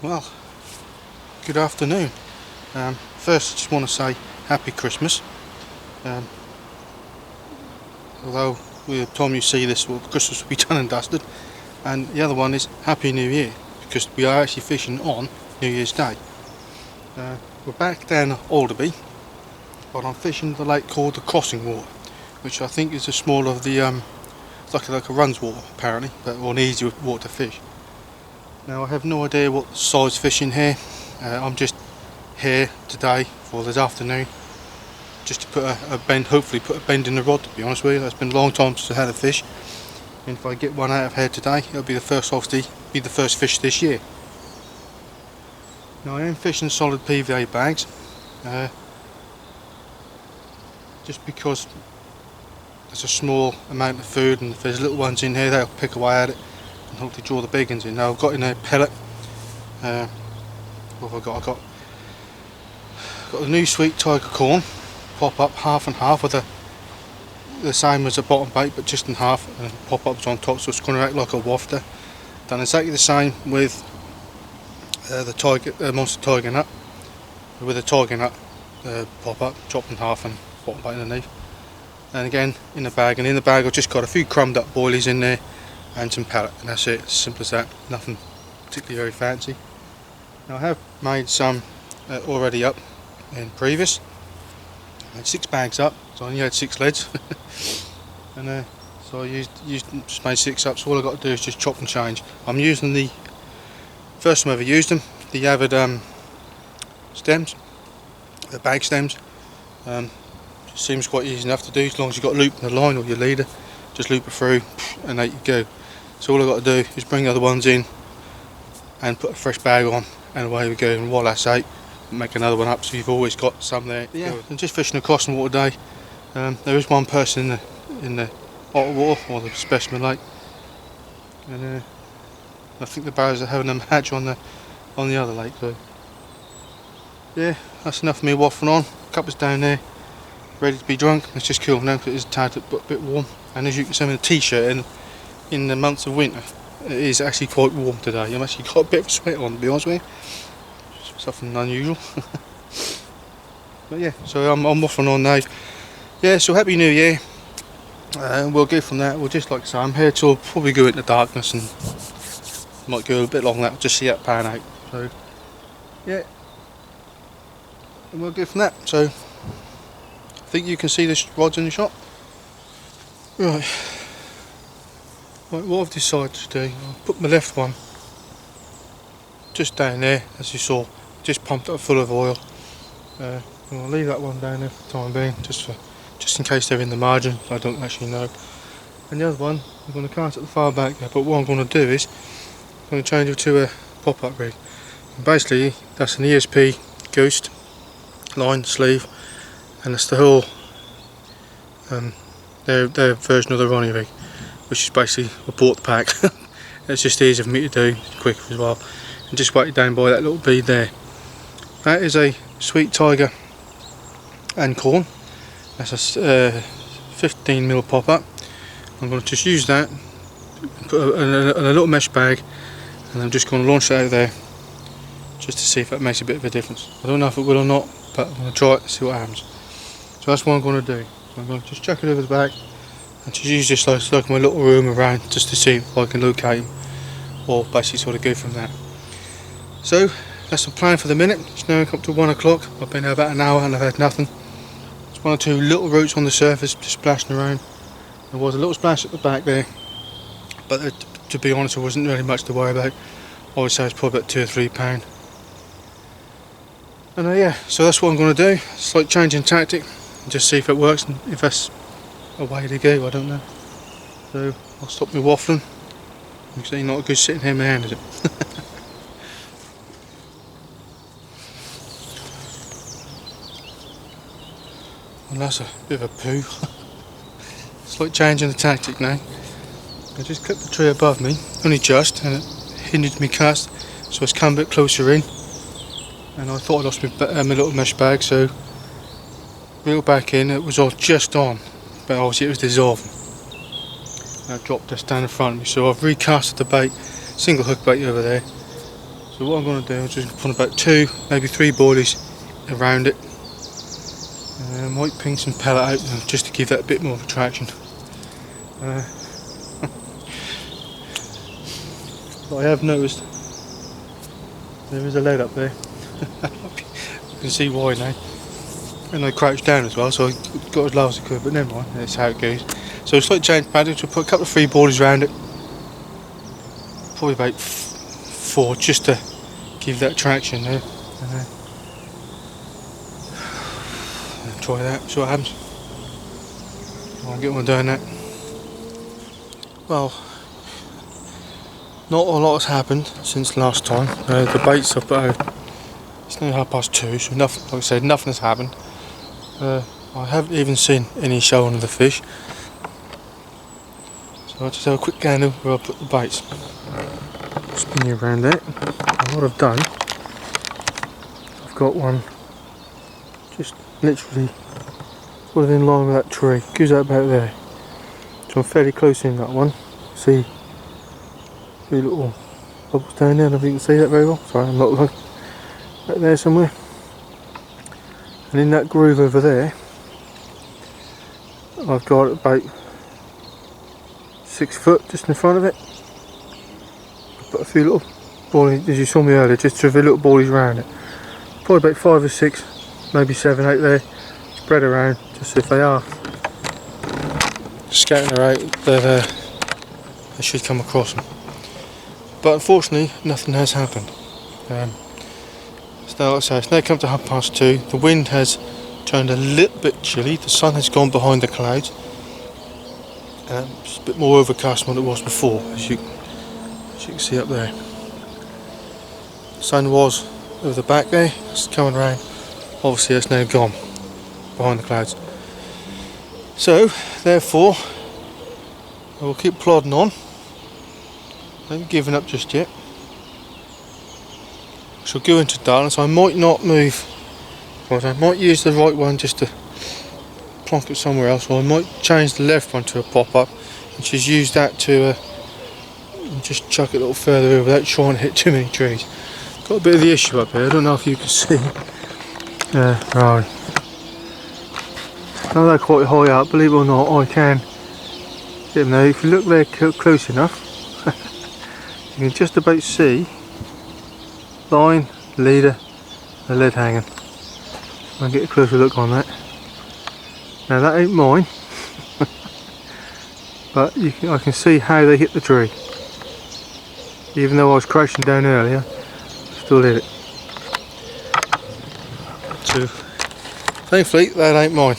Well, good afternoon. First, I just want to say Happy Christmas. Although by the time you see this, Christmas will be done and dusted. And the other one is Happy New Year, because we are actually fishing on New Year's Day. We're back down at Alderby, but I'm fishing the lake called the Crossing Water, which I think is the smaller of the, it's like a Runs water apparently, but an easier water to fish. Now I have no idea what size fishing here. I'm just here today for this afternoon just to put a bend, hopefully put a bend in the rod, to be honest with you. It's been a long time since I had a fish, and if I get one out of here today, it'll be the first, obviously, be the first fish this year. Now I am fishing solid PVA bags, just because there's a small amount of food, and if there's little ones in here, they'll pick away at it and hopefully draw the big ones in. Now I've got in a pellet. What have I got? I've got the new Sweet Tiger corn, pop up half and half, with the same as a bottom bait but just in half, and pop ups on top, so it's going to act like a wafter. Done exactly the same with the Monster Tiger Nut, with a Tiger Nut pop up, chopped in half and bottom bait underneath. And again in the bag, and in the bag I've just got a few crumbed up boilies in there and some pellet, and that's it. As simple as that. Nothing particularly very fancy. Now I have made some already up in previous. I had 6 bags up, so I only had 6 leads. And so I just made 6 up, so all I've got to do is just chop and change. I'm using the first time I ever used them, the Avid stems, the bag stems. Seems quite easy enough to do, as long as you've got a loop in the line or your leader, just loop it through and there you go. So all I've got to do is bring the other ones in and put a fresh bag on, and away we go. And while that's out, make another one up, so you've always got some there. But yeah, I'm just fishing a crossing water day. There is one person in the otter water, or the specimen lake, and I think the barrows are having a hatch on the other lake. So yeah, that's enough of me waffling on. Cuppa's down there, ready to be drunk. It's just cool now because it is a tad bit warm, and as you can see, I'm in a t-shirt in the months of winter. It is actually quite warm today. I've actually got a bit of sweat on, to be honest with you. Something unusual. But yeah, so I'm waffling on now. Yeah, so Happy New Year. We'll go from that. We'll just, like I say, I'm here till probably go into darkness, and might go a bit long that, just see that pan out. So yeah, and we'll go from that. So I think you can see the rods in the shop. Right, what I've decided to do, I'll put my left one just down there, as you saw, just pumped it full of oil. I'll leave that one down there for the time being, just in case they're in the margin. I don't actually know. And the other one, I'm going to cast it far back there, but what I'm going to do is I'm going to change it to a pop-up rig. And basically that's an ESP Ghost line sleeve, and it's the whole their version of the Ronnie rig, which is basically I bought the pack. It's just easy for me to do, quick as well, and just weight it down by that little bead there. That is a Sweet Tiger and corn. That's a 15mm pop up. I'm going to just use that, put a little mesh bag, and I'm just going to launch it out there just to see if that makes a bit of a difference. I don't know if it will or not, but I'm going to try it and see what happens. So that's what I'm going to do. So I'm going to just chuck it over the back and just use this like my little room around, just to see if I can locate him, or basically sort of go from that. So that's the plan for the minute. It's now up to 1 o'clock. I've been here about an hour and I've had nothing. There's 1 or 2 little roots on the surface just splashing around. There was a little splash at the back there, but to be honest, there wasn't really much to worry about. I would say it's probably about £2 or £3. And yeah, so that's what I'm going to do. It's like changing tactic, and just see if it works, and if that's a way to go, I don't know. So I'll stop me waffling, because it's not good sitting here in my hand, is it? Well, that's a bit of a poo. It's like changing the tactic now. I just cut the tree above me, only just, and it hindered me cast, so it's come a bit closer in. And I thought I lost my little mesh bag, so reeled back in. It was all just on, but obviously it was dissolving. And I dropped this down in front of me, so I've recasted the bait, single hook bait over there, So what I'm going to do is just put about 2, maybe 3 boilies around it. I might ping some pellet out just to give that a bit more of attraction. But I have noticed there is a lead up there. You can see why now. And I crouched down as well, so I got as low as I could, but never mind, that's how it goes. So it's like change padding, so put a couple of 3 boilies around it. Probably about 4 just to give that traction there. And try that, see what happens. I'll get on doing that. Well, not a lot has happened since last time. The bait's up at it's now 2:30, so nothing, like I said, nothing has happened. I haven't even seen any showing of the fish. So I'll just have a quick gander where I'll put the baits. Spin you around there. And what I've done, I've got one just literally sort of in line with that tree. Goes out about there. So I'm fairly close in that one. See a few little bubbles down there. I don't know if you can see that very well. Sorry, I'm not looking. Right there somewhere. And in that groove over there, I've got about 6 foot just in front of it. Put a few little boilies, as you saw me earlier, just a few little boilies around it. Probably about 5 or 6, maybe 7 out there, spread around, just if they are scouting her out, that I should come across them. But unfortunately, nothing has happened. So like I say, it's now come to 2:30. The wind has turned a little bit chilly. The sun has gone behind the clouds. It's a bit more overcast than what it was before, as you can see up there. The sun was over the back there. It's coming around. Obviously, it's now gone behind the clouds. So, therefore, I will keep plodding on. I haven't given up just yet. I shall go into darkness. I might not move. But I might use the right one just to plonk it somewhere else, or I might change the left one to a pop-up and just use that to just chuck it a little further over without trying to hit too many trees. Got a bit of the issue up here. I don't know if you can see. Right. Now they're quite high up, believe it or not, I can get them there. If you look there close enough, you can just about see line, leader, the lead hanging. I'll get a closer look on that. Now that ain't mine, but I can see how they hit the tree. Even though I was crashing down earlier, I still hit it. So thankfully that ain't mine.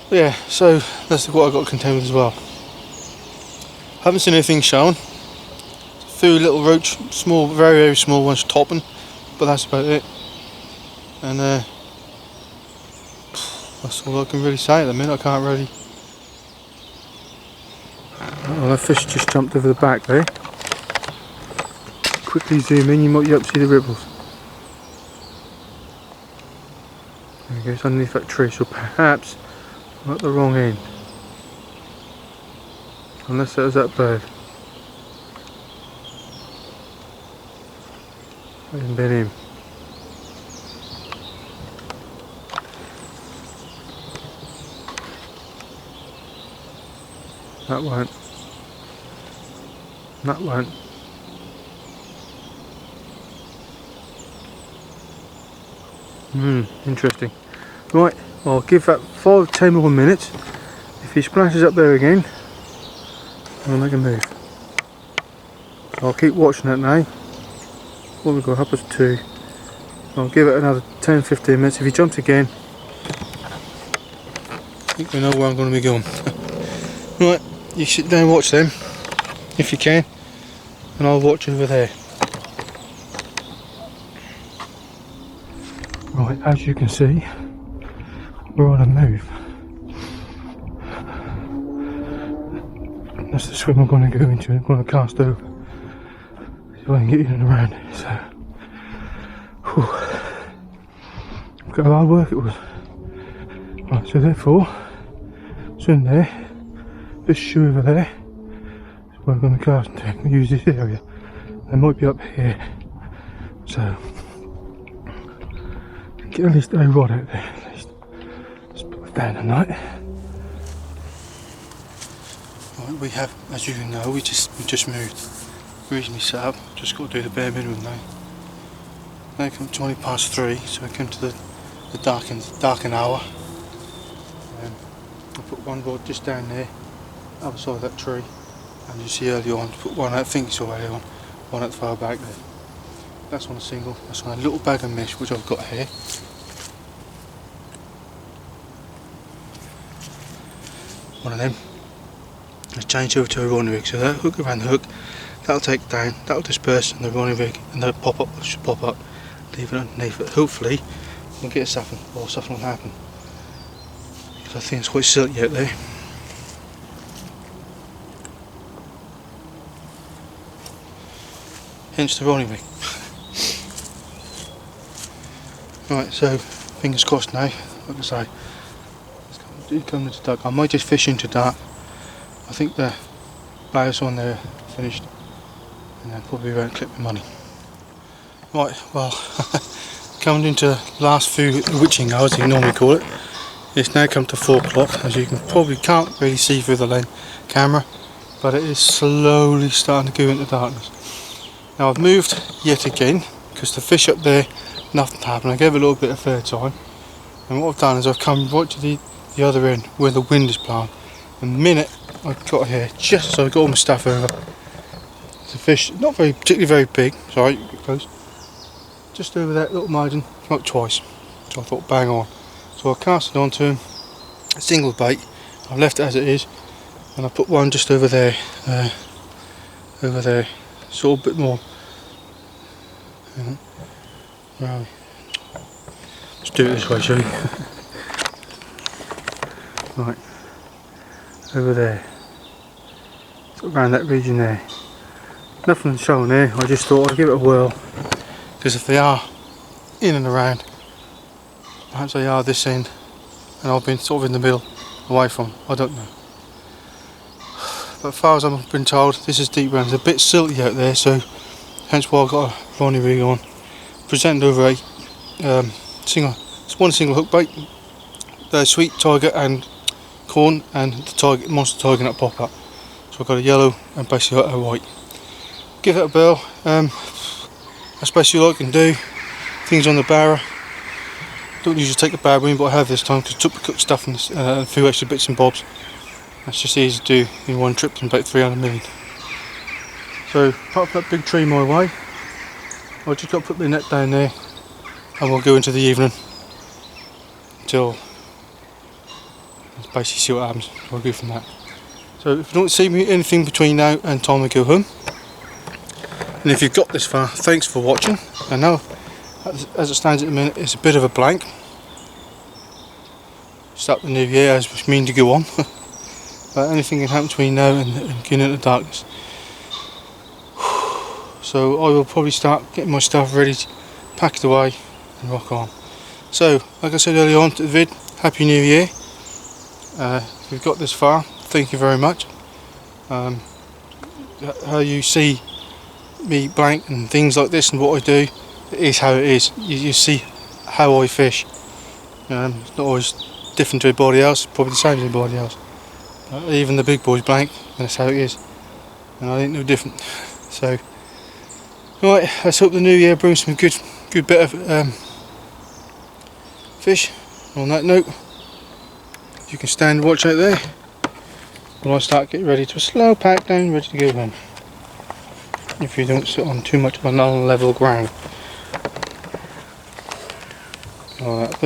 Yeah, so that's what I got to contend with as well. Haven't seen anything shown. A few little roach, small, very very small ones topping, but that's about it. And that's all I can really say at the minute. I can't really. Well, that fish just jumped over the back there. Quickly zoom in, you might be able to see the ripples. There he goes underneath that tree, so perhaps I'm at the wrong end. Unless that was that bird. That hasn't been him. That won't. That won't. Interesting. Right, I'll give that 5-10 more minutes. If he splashes up there again, I'll make a move. So I'll keep watching that now. What we've got, 2:30. I'll give it another 10-15 minutes. If he jumps again, I think we know where I'm going to be going. Right, you sit down and watch them, if you can, and I'll watch over there. Right, as you can see, we're on a move. That's the swim I'm going to go into. I'm going to cast over, so I can get in and around it. So, look how hard work it was. Right, so therefore, swim there, this shoe over there, is where I'm going to cast into. Use this area They might be up here, so get at least a rod out there. At least. Let's put it down tonight. Right, we have, as you know, we just moved. Reasonably set up. Just got to do the bare minimum now. Now come 20 past 3, so I come to the darken hour. I put one rod just down there, other side of that tree, and you see earlier on, put one out, I think you saw earlier on, one at the far back there. That's on a single, that's on a little bag of mesh which I've got here. One of them. Let's change over to a rolling rig, so that hook around the hook, that'll take down, that'll disperse, and the rolling rig and the pop up should pop up, leave it underneath it. Hopefully we'll get a something, or something will happen. Because I think it's quite silty out there. Hence the rolling rig. Right, so fingers crossed now, like I say, do come into dark. I might just fish into dark. I think the layers on there finished, and then probably won't clip the money. Right, well, coming into the last few witching hours, as you normally call it. It's now come to 4 o'clock, as you can't really see through the camera, but it is slowly starting to go into darkness. Now I've moved yet again, because the fish up there, nothing happened. I gave it a little bit of fair time, and what I've done is I've come right to the other end where the wind is blowing. The minute I got here, just so I got all my stuff over, the fish, not particularly very big, sorry, get close, just over that little margin, came up twice. So I thought bang on. So I cast it onto him, a single bait. I've left it as it is, and I put one just over there, so a bit more. Right. Let's do it this way, shall we? Right, over there, sort of around that region there. Nothing showing there. I just thought I'd give it a whirl, because if they are in and around, perhaps they are this end, and I've been sort of in the middle, away from, I don't know. But as far as I've been told, this is deep round. It's a bit silty out there, so hence why I've got a Ronnie rig on. Presented over a one single hook bait, the sweet tiger and corn, and the monster tiger nut pop up. So I've got a yellow and basically a white. Give it a bell. That's basically all I can do. Things on the barra. Don't usually take the barra in, but I have this time because I took the cooked stuff and a few extra bits and bobs. That's just easy to do in one trip in about 300 million. So apart from that big tree my way, I've just got to put my net down there, and we'll go into the evening until basically see what happens. We'll go from that. So if you don't see me anything between now and time we go home, and if you've got this far, thanks for watching. I know as it stands at the minute it's a bit of a blank. Start the new year as we mean to go on. But anything can happen between now and getting into darkness. So I will probably start getting my stuff ready, pack it away and rock on. So like I said earlier on to the vid, Happy New Year. If you've got this far, thank you very much. How you see me blank and things like this and what I do, it is how it is. You see how I fish. It's not always different to everybody else, probably the same as everybody else. Even the big boys blank, and that's how it is. And I ain't no different. So, right, let's hope the new year brings some good bit of fish. On that note, you can stand and watch out there while I start getting ready to slow pack down, ready to go home. If you don't sit on too much of a non-level ground. All that,